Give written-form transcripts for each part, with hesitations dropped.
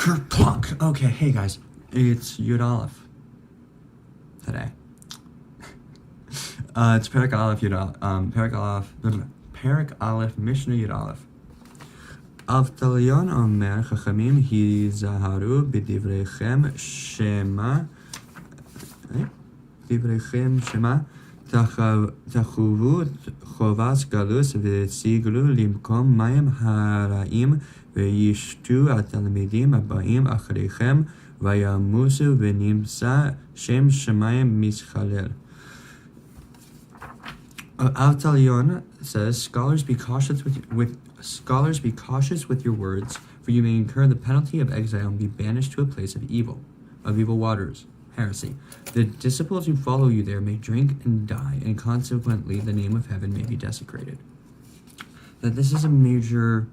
Kerplunk. Okay, hey guys, it's Yud Aleph today. It's Pirkei Aleph Yud Aleph, Pirkei Aleph Mishnah Yud Aleph. Avtalion Omer Chachamim Hizaharu b'divreichem Shema Tachuvu Chovas Galus v'Tziglu Limkom Mayim Haraim v'Yishtu Atalidim Abaim Achreichem v'Yamusu v'Nimsa Shem Shemayim Mischalel. Avtalion says, Scholars be cautious with your words, for you may incur the penalty of exile and be banished to a place of evil waters, heresy. The disciples who follow you there may drink and die, and consequently the name of heaven may be desecrated. That this is a major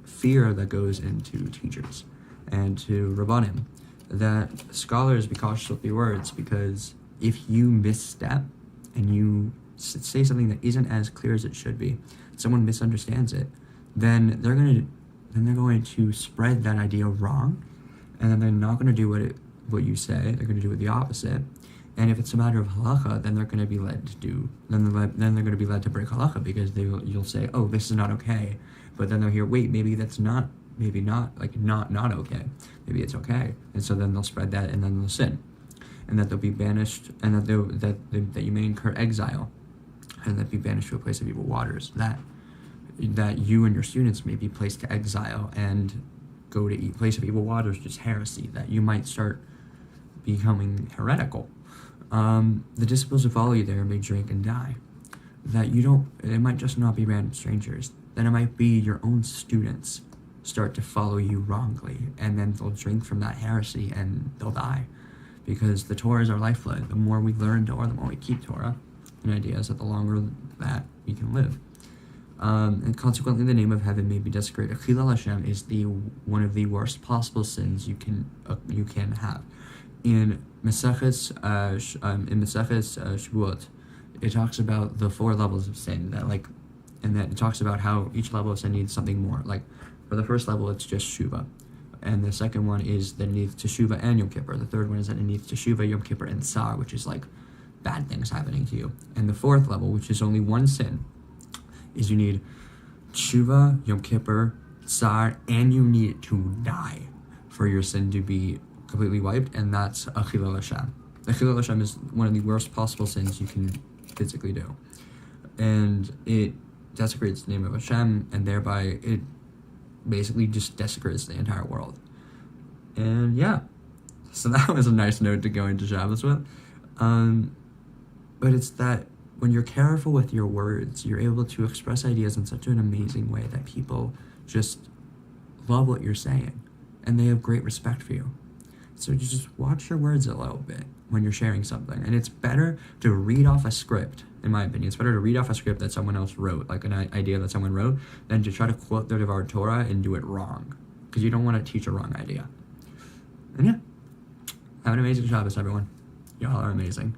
fear that goes into teachers and to Rabbanim, that scholars be cautious with your words, because if you misstep and you say something that isn't as clear as it should be, someone misunderstands it, then they're going to spread that idea wrong, and then they're not going to do what you say. They're going to do it the opposite. And if it's a matter of halacha, then they're going to be led to do. Then they're going to be led to break halacha, because you'll say, oh, this is not okay, but then they'll hear, wait, maybe that's not, maybe not, like not okay. Maybe it's okay, and so then they'll spread that, and then they'll sin, and that they'll be banished, and that you may incur exile, and that be banished to a place of evil waters. That you and your students may be placed to exile and go to a place of evil waters, just heresy, that you might start becoming heretical. The disciples who follow you there may drink and die. It might just not be random strangers. Then it might be your own students start to follow you wrongly, and then they'll drink from that heresy and they'll die. Because the Torah is our lifeblood. The more we learn Torah, the more we keep Torah and ideas, that the longer that we can live. And consequently, the name of heaven may be desecrated. Chilal Hashem is one of the worst possible sins you can have. In Maseches Shavuot, it talks about the 4 levels of sin. And that it talks about how each level of sin needs something more. Like for the first level, it's just Shuvah. And the second one is that it needs Teshuvah and Yom Kippur. The third one is that it needs Teshuvah, Yom Kippur, and Tsar, which is like bad things happening to you. And the fourth level, which is only one sin, is you need Teshuvah, Yom Kippur, Tsar, and you need to die for your sin to be completely wiped, and that's a Chilul Hashem. The Chilul Hashem is one of the worst possible sins you can physically do. And it desecrates the name of Hashem, and thereby it basically just desecrates the entire world. And yeah, so that was a nice note to go into Shabbos with. But it's that when you're careful with your words, you're able to express ideas in such an amazing way that people just love what you're saying, and they have great respect for you. So you just watch your words a little bit when you're sharing something. And it's better to read off a script, in my opinion. It's better to read off a script that someone else wrote, like an idea that someone wrote, than to try to quote the Devar Torah and do it wrong. Because you don't want to teach a wrong idea. And yeah, have an amazing Shabbos, everyone. Y'all are amazing.